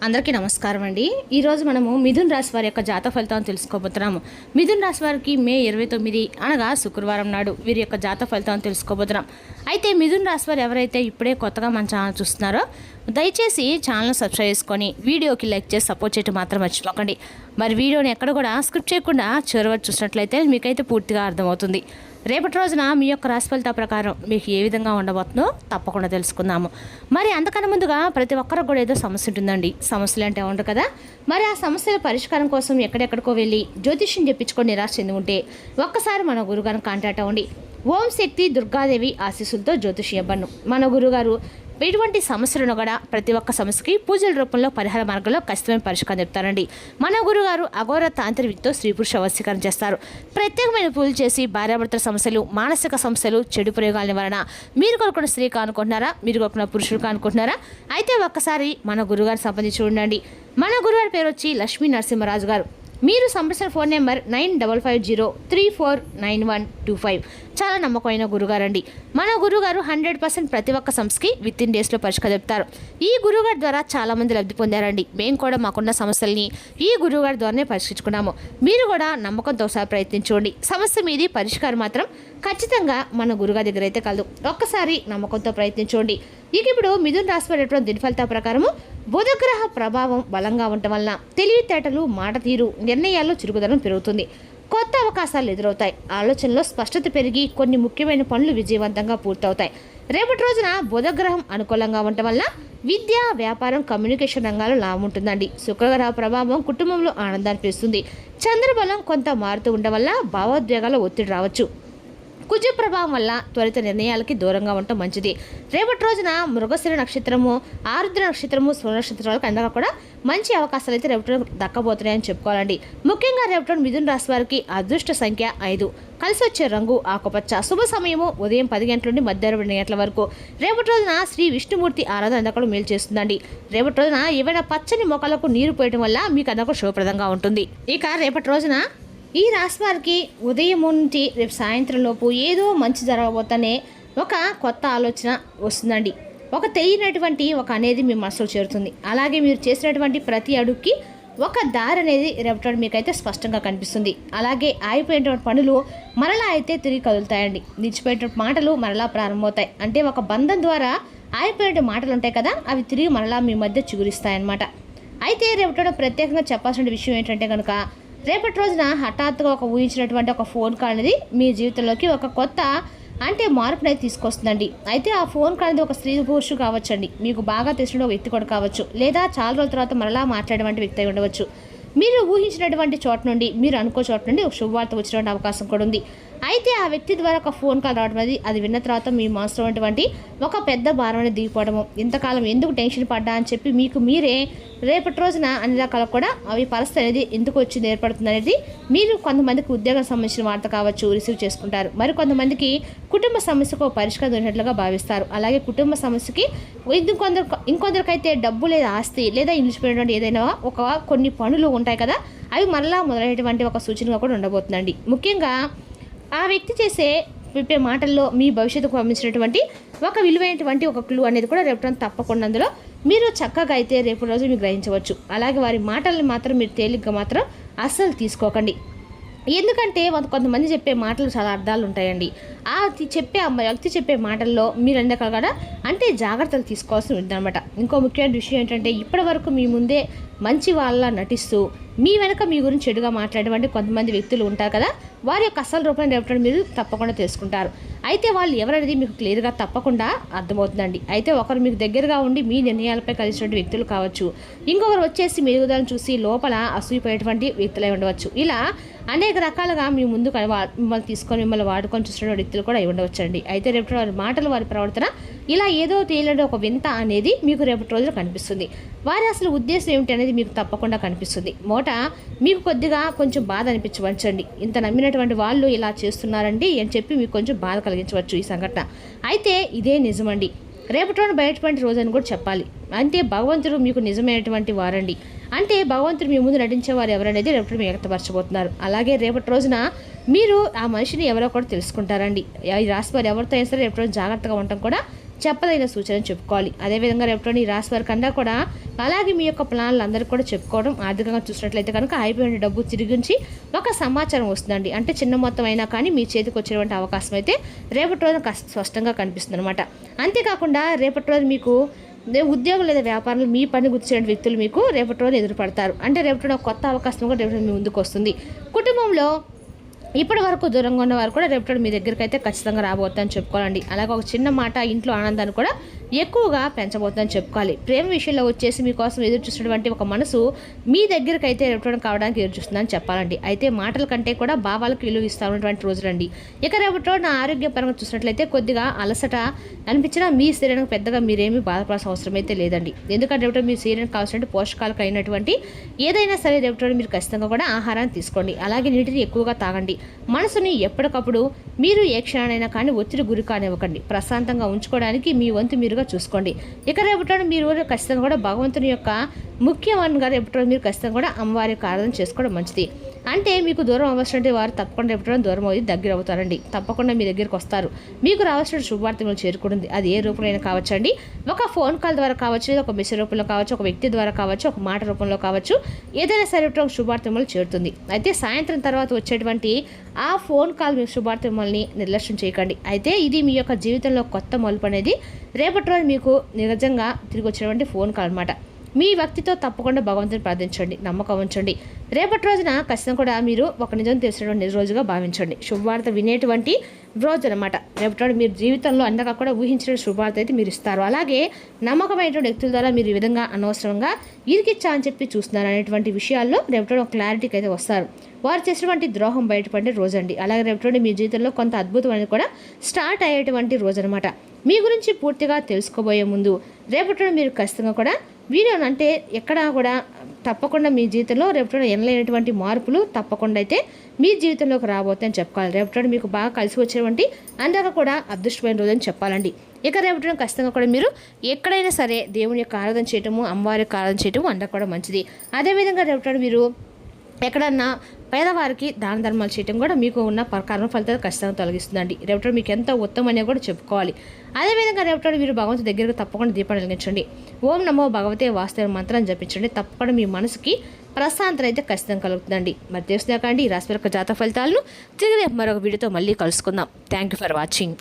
అందరికీ నమస్కారం అండి. ఈరోజు మనము మిథున్ రాశి వారి యొక్క జాతక ఫలితాలను తెలుసుకోబోతున్నాము. మిథున్ రాశి వారికి మే 29 అనగా శుక్రవారం నాడు వీరి యొక్క జాతక ఫలితాలను తెలుసుకోబోతున్నాం. అయితే మిథున్ రాశి వారు ఎవరైతే ఇప్పుడే కొత్తగా మన ఛానల్ చూస్తున్నారో దయచేసి ఛానల్ సబ్స్క్రైబ్ చేసుకొని వీడియోకి లైక్ చేసి సపోర్ట్ చేయడం మాత్రం మర్చిపోకండి. మరి వీడియోని ఎక్కడ కూడా స్క్రిప్ట్ చేయకుండా చివరి చూసినట్లయితే మీకైతే పూర్తిగా అర్థమవుతుంది. రేపటి రోజున మీ యొక్క రాశి ఫలిత ప్రకారం మీకు ఏ విధంగా ఉండబోతుందో తప్పకుండా తెలుసుకుందాము. మరి అంతకన్నా ముందుగా ప్రతి ఒక్కరికి కూడా ఏదో సమస్య ఉంటుందండి. సమస్యలు అంటే ఉండదు కదా. మరి ఆ సమస్యల పరిష్కారం కోసం ఎక్కడెక్కడికో వెళ్ళి జ్యోతిష్యం చెప్పించుకొని నిరాశ చెంది ఉంటే ఒక్కసారి మన గురుగారిని కాంటాక్ట్ అవ్వండి. ఓం శక్తి దుర్గాదేవి ఆశీస్సులతో జ్యోతిష్య ఇవ్వను. మన గురుగారు ఎటువంటి సమస్యలను కూడా ప్రతి ఒక్క సమస్యకి పూజల రూపంలో పరిహార మార్గంలో ఖచ్చితమైన పరిష్కారం చెప్తారండి. మన గురుగారు అఘోర తాంత్రికతో స్త్రీ పురుష వశీకరణ చేస్తారు. ప్రత్యేకమైన పూజలు చేసి భార్యాభర్తల సమస్యలు, మానసిక సమస్యలు, చెడు ప్రయోగాల నివారణ. మీరు కొనుక్కున్న స్త్రీ కానుకుంటున్నారా, మీరు కొనుక్కున్న పురుషులు కానుకుంటున్నారా? అయితే ఒక్కసారి మన గురుగారు సంబంధించి చూడండి. మన గురుగారి పేరు వచ్చి లక్ష్మీ నరసింహరాజు గారు. మీరు సంప్రదించిన ఫోన్ నెంబర్ 9550349125. చాలా నమ్మకమైన గురుగారండి. మన గురుగారు 100% ప్రతి ఒక్క సంస్థకి విత్ ఇన్ డేస్లో పరిష్కారం చెప్తారు. ఈ గురుగారి ద్వారా చాలామంది లబ్ధి పొందారండి. మేము కూడా మాకున్న సమస్యల్ని ఈ గురుగారి ద్వారానే పరిష్కరించుకున్నాము. మీరు కూడా నమ్మకంతో ఒకసారి ప్రయత్నించండి. సమస్య మీది పరిష్కారం మాత్రం ఖచ్చితంగా మన గురుగారి దగ్గర అయితే కలదు. ఒక్కసారి నమ్మకంతో ప్రయత్నించండి. ఇక ఇప్పుడు మిథున్ రాశి వారి దిన ఫలితాల ప్రకారము బుధగ్రహ ప్రభావం బలంగా ఉండటం వలన తెలివితేటలు, మాట తీరు, నిర్ణయాల్లో చురుకుదనం పెరుగుతుంది. కొత్త అవకాశాలు ఎదురవుతాయి. ఆలోచనలో స్పష్టత పెరిగి కొన్ని ముఖ్యమైన పనులు విజయవంతంగా పూర్తవుతాయి. రేపటి రోజున బుధగ్రహం అనుకూలంగా ఉండటం వల్ల విద్య, వ్యాపారం, కమ్యూనికేషన్ రంగాల్లో లాభం ఉంటుందండి. శుక్రగ్రహ ప్రభావం కుటుంబంలో ఆనందాన్ని పెంచుతుంది. చంద్రబలం కొంత మారుతూ ఉండడం వల్ల భావోద్వేగాల ఒత్తిడి రావచ్చు. కుజ ప్రభావం వల్ల త్వరిత నిర్ణయాలకి దూరంగా ఉండటం మంచిది. రేపటి రోజున మృగశిర నక్షత్రము, ఆరుద్ర నక్షత్రము, స్వర్ణ నక్షత్రాలకు అందగా కూడా మంచి అవకాశాలు అయితే రేపటి దక్కబోతున్నాయని చెప్పుకోవాలండి. ముఖ్యంగా రేపటి మిథున రాశి వారికి అదృష్ట సంఖ్య 5, కలిసి వచ్చే రంగు ఆకుపచ్చ. శుభ సమయము ఉదయం 10 గంటల నుండి మధ్యాహ్నం 2 గంటల వరకు. రేపటి రోజున శ్రీ విష్ణుమూర్తి ఆరాధన అందకూ మేలు చేస్తుందండి. రేపటి రోజున ఏవైనా పచ్చని మొక్కలకు నీరు పోయడం వల్ల మీకు అందకూ శుభప్రదంగా ఉంటుంది. ఇక రేపటి రోజున ఈ రాశి వారికి ఉదయం నుండి రేపు సాయంత్రం లోపు ఏదో మంచి జరగబోతనే ఒక కొత్త ఆలోచన వస్తుందండి. ఒక తెలియనటువంటి ఒక అనేది మీ మనసులో చేరుతుంది. అలాగే మీరు చేసినటువంటి ప్రతి అడుగుకి ఒక దారి అనేది రేపటి మీకైతే స్పష్టంగా కనిపిస్తుంది. అలాగే ఆగిపోయినటువంటి పనులు మరలా అయితే తిరిగి కదులుతాయండి. నిలిచిపోయినటువంటి మాటలు మరలా ప్రారంభమవుతాయి. అంటే ఒక బంధం ద్వారా ఆగిపోయిన మాటలు ఉంటాయి కదా, అవి తిరిగి మరలా మీ మధ్య చిగురిస్తాయన్నమాట. అయితే రేపటి ప్రత్యేకంగా చెప్పాల్సిన విషయం ఏంటంటే కనుక రేపటి రోజున హఠాత్తుగా ఒక ఊహించినటువంటి ఒక ఫోన్ కాల్ అనేది మీ జీవితంలోకి ఒక కొత్త మార్పునైతే తీసుకొస్తుందండి. అయితే ఆ ఫోన్ కాల్ అనేది ఒక స్త్రీ పురుషుడు కావచ్చండి. మీకు బాగా తెలిసిన ఒక వ్యక్తి కూడా కావచ్చు, లేదా చాలా రోజుల తర్వాత మరలా మాట్లాడేటువంటి వ్యక్తి అయి ఉండవచ్చు. మీరు ఊహించినటువంటి చోట నుండి, మీరు అనుకో చోట నుండి ఒక శుభవార్త వచ్చినటువంటి అవకాశం కూడా ఉంది. అయితే ఆ వ్యక్తి ద్వారా ఒక ఫోన్ కాల్ రావడం అనేది, అది విన్న తర్వాత మీ మనసులో ఉన్నటువంటి ఒక పెద్ద భారం అనేది దిగిపోవడము, ఇంతకాలం ఎందుకు టెన్షన్ పడ్డా అని చెప్పి మీకు మీరే రేపటి రోజున అన్ని రకాల కూడా అవి పరిస్థితి అనేది ఎందుకు వచ్చింది ఏర్పడుతుంది అనేది మీరు కొంతమందికి ఉద్యోగం సంబంధించిన వార్త కావచ్చు రిసీవ్ చేసుకుంటారు. మరి కొంతమందికి కుటుంబ సమస్యకు పరిష్కారం దొరికినట్లుగా భావిస్తారు. అలాగే కుటుంబ సమస్యకి ఇంకొందరికైతే డబ్బు లేదా ఆస్తి లేదా నిలిచిపోయినటువంటి ఏదైనా ఒక కొన్ని పనులు ఉంటాయి కదా, అవి మరలా మొదలైనటువంటి ఒక సూచనగా కూడా ఉండబోతుందండి. ముఖ్యంగా ఆ వ్యక్తి చెప్పే మాటల్లో మీ భవిష్యత్తుకు పంపించినటువంటి ఒక విలువైనటువంటి ఒక క్లూ అనేది కూడా రేపు తప్పకుండా అందులో మీరు చక్కగా అయితే రేపు రోజు మీరు గ్రహించవచ్చు. అలాగే వారి మాటల్ని మాత్రం మీరు తేలిగ్గా మాత్రం అస్సలు తీసుకోకండి. ఎందుకంటే కొంతమంది చెప్పే మాటలు చాలా అర్థాలు ఉంటాయండి. ఆ వ్యక్తి చెప్పే మాటల్లో మీరు అన్నీ కూడా అంటే జాగ్రత్తలు తీసుకోవాల్సి ఉందన్నమాట. ఇంకో ముఖ్యమైన విషయం ఏంటంటే ఇప్పటి వరకు మీ ముందే మంచి వాళ్ళ నటిస్తూ మీ వెనక మీ గురించి చెడుగా మాట్లాడేటువంటి కొంతమంది వ్యక్తులు ఉంటారు కదా, వారి యొక్క అసలు రూపాన్ని రేపటి మీరు తప్పకుండా తెలుసుకుంటారు. అయితే వాళ్ళు ఎవరనేది మీకు క్లియర్గా తప్పకుండా అర్థమవుతుందండి. అయితే ఒకరు మీకు దగ్గరగా ఉండి మీ నిర్ణయాలపై కలిసినటువంటి వ్యక్తులు కావచ్చు, ఇంకొకరు వచ్చేసి మెరుగుదలను చూసి లోపల అసూయపోయేటువంటి వ్యక్తులై ఉండవచ్చు. ఇలా అనేక రకాలుగా మీ ముందు మిమ్మల్ని తీసుకొని మిమ్మల్ని వాడుకొని చూసిన వ్యక్తులు కూడా ఉండవచ్చండి. అయితే రేపటి వారి మాటలు, వారి ప్రవర్తన ఇలా ఏదో తేలిన ఒక వింత అనేది మీకు రేపటి రోజున కనిపిస్తుంది. వారి అసలు ఉద్దేశం ఏమిటి అనేది మీకు తప్పకుండా కనిపిస్తుంది. మీకు కొద్దిగా కొంచెం బాధ అనిపించవచ్చండి. ఇంత నమ్మినటువంటి వాళ్ళు ఇలా చేస్తున్నారండి అని చెప్పి మీకు కొంచెం బాధ కలిగించవచ్చు ఈ సంఘటన. అయితే ఇదే నిజమండి. రేపటి రోజు బయటటువంటి రోజు అని కూడా చెప్పాలి. అంటే భగవంతుడు మీకు నిజమైనటువంటి వారండి. అంటే భగవంతుడు మీ ముందు నటించేవారు ఎవరనేది రేపటి మీరు వ్యక్తపరచబోతున్నారు. అలాగే రేపటి రోజున మీరు ఆ మనిషిని ఎవరో కూడా తెలుసుకుంటారండి. ఈ రాశి వారు ఎవరితో అయినా సరే రేపటి రోజు జాగ్రత్తగా ఉండటం కూడా చెప్పదైన సూచన చెప్పుకోవాలి. అదేవిధంగా రేపటి ఈ రాశి వారికి అంతా కూడా అలాగే మీ యొక్క ప్లాన్లు అందరికీ కూడా చెప్పుకోవడం, ఆర్థికంగా చూసినట్లయితే కనుక అయిపోయిన డబ్బు తిరిగించి ఒక సమాచారం వస్తుందండి. అంటే చిన్న మొత్తం అయినా కానీ మీ చేతికి వచ్చేటువంటి అవకాశం అయితే రేపటి రోజున స్పష్టంగా కనిపిస్తుంది అనమాట. అంతేకాకుండా రేపటి రోజు మీకు ఉద్యోగం లేదా వ్యాపారంలో మీ పని గుర్తించిన వ్యక్తులు మీకు రేపటి రోజు ఎదురుపడతారు. అంటే రేపటి రోజు కొత్త అవకాశం కూడా రేపటి మీ ముందుకు వస్తుంది. కుటుంబంలో ఇప్పటి వరకు దూరంగా ఉన్న వారు కూడా రేపటి మీ దగ్గరికి అయితే ఖచ్చితంగా రాబోతుందని చెప్పుకోవాలండి. అలాగే ఒక చిన్న మాట ఇంట్లో ఆనందాన్ని కూడా ఎక్కువగా పెంచబోతుందని చెప్పుకోవాలి. ప్రేమ విషయంలో వచ్చేసి మీకోసం ఎదురు చూసినటువంటి ఒక మనసు మీ దగ్గరికి అయితే రేపటి కావడానికి ఎదురు చూస్తుందని చెప్పాలండి. అయితే మాటల కంటే కూడా భావాలకు విలువ ఇస్తూ ఉన్నటువంటి రోజులండి. ఇక రేపటి రోజు నా ఆరోగ్యపరంగా చూసినట్లయితే కొద్దిగా అలసట అనిపించినా మీ శరీరం పెద్దగా మీరేమీ బాధపడాల్సిన అవసరం అయితే లేదండి. ఎందుకంటే రేపటి మీ శరీరానికి కావాల్సిన పోషకాలకు అయినటువంటి ఏదైనా సరే రేపటి మీరు ఖచ్చితంగా కూడా ఆహారాన్ని తీసుకోండి. అలాగే నీటిని ఎక్కువగా తాగండి. మనసుని ఎప్పటికప్పుడు మీరు ఏ క్షణానైనా కానీ ఒత్తిడి గురి కానివ్వకండి. ప్రశాంతంగా ఉంచుకోవడానికి మీ వంతు మీరుగా చూసుకోండి. ఇక రేపటి మీరు ఖచ్చితంగా కూడా భగవంతుని యొక్క ముఖ్యమైనగా రేపటి మీరు ఖచ్చితంగా కూడా అమ్మవారి యొక్క ఆరాధన చేసుకోవడం మంచిది. అంటే మీకు దూరం అవ్వాల్సినటువంటి వారు తప్పకుండా రేపటి దూరం అవుతుంది దగ్గర అవుతారండి. తప్పకుండా మీ దగ్గరికి వస్తారు. మీకు రావాల్సిన శుభవార్తలు చేరుకుంటుంది. అది ఏ రూపంలో కావచ్చండి. ఒక ఫోన్ కాల్ ద్వారా కావచ్చు, ఒక మెసేజ్ రూపంలో కావచ్చు, ఒక వ్యక్తి ద్వారా కావచ్చు, ఒక మాట రూపంలో కావచ్చు, ఏదైనా సరే ఒక శుభవార్తలు చేరుతుంది. అయితే సాయంత్రం తర్వాత వచ్చేటువంటి ఆ ఫోన్ కాల్ మీ శుభార్తమల్ని నిర్లక్ష్యం చేయకండి. అయితే ఇది మీ యొక్క జీవితంలో కొత్త మలుపు అనేది రేపటి రోజు మీకు నిజంగా తిరిగి వచ్చేటువంటి ఫోన్ కాల్ అనమాట. మీ వ్యక్తితో తప్పకుండా భగవంతుని ప్రార్థించండి, నమ్మకం ఉంచండి. రేపటి రోజున ఖచ్చితంగా కూడా మీరు ఒక నిజం తెలిసినటువంటి రోజుగా భావించండి. శుభవార్త వినేటువంటి రోజు అనమాట. రేపటి మీరు జీవితంలో అండగా కూడా ఊహించిన శుభవార్త అయితే మీరు ఇస్తారు. అలాగే నమ్మకమైనటువంటి వ్యక్తుల ద్వారా మీరు ఈ విధంగా అనవసరంగా ఇరికిచ్చా అని చెప్పి చూస్తున్నారు అనేటువంటి విషయాల్లో రేపటి ఒక క్లారిటీకి అయితే వస్తారు. వారు చేసినటువంటి ద్రోహం బయటపడే రోజు అండి. అలాగే రేపటి మీ జీవితంలో కొంత అద్భుతం అనేది కూడా స్టార్ట్ అయ్యేటువంటి రోజు అనమాట. మీ గురించి పూర్తిగా తెలుసుకోబోయే ముందు రేపటి మీరు ఖచ్చితంగా కూడా వీడియోని అంటే ఎక్కడా కూడా తప్పకుండా మీ జీవితంలో రేపటి ఎనలేనటువంటి మార్పులు తప్పకుండా అయితే మీ జీవితంలోకి రాబోతాయని చెప్పుకోవాలి. రేపటి మీకు బాగా కలిసి వచ్చేటువంటి అందాక కూడా అదృష్టమైన రోజు అని చెప్పాలండి. ఇక రేపటి ఖచ్చితంగా కూడా మీరు ఎక్కడైనా సరే దేవుని యొక్క ఆరాధన చేయటము, అమ్మవారి యొక్క ఆరాధన చేయటము అంతా కూడా మంచిది. అదేవిధంగా రేపటి మీరు ఎక్కడన్నా పేదవారికి దాన ధర్మాలు చేయటం కూడా మీకు ఉన్న కర్మ ఫలితాలు ఖచ్చితంగా తొలగిస్తుందండి. రేపటి మీకు ఎంత ఉత్తమని కూడా చెప్పుకోవాలి. అదేవిధంగా రేపటి మీరు భగవంతుడి దగ్గరకు తప్పకుండా దీపాలు వెలిగించండి. ఓం నమో భగవతే వాస్తవ మంత్రాన్ని జపించండి. తప్పకుండా మీ మనసుకి ప్రశాంతత అయితే ఖచ్చితంగా కలుగుతుందండి. మరి తెలుసుదాకండి ఈ రాశి యొక్క జాతక ఫలితాలను తిరిగి మరొక వీడియోతో మళ్ళీ కలుసుకుందాం. Thank you for watching.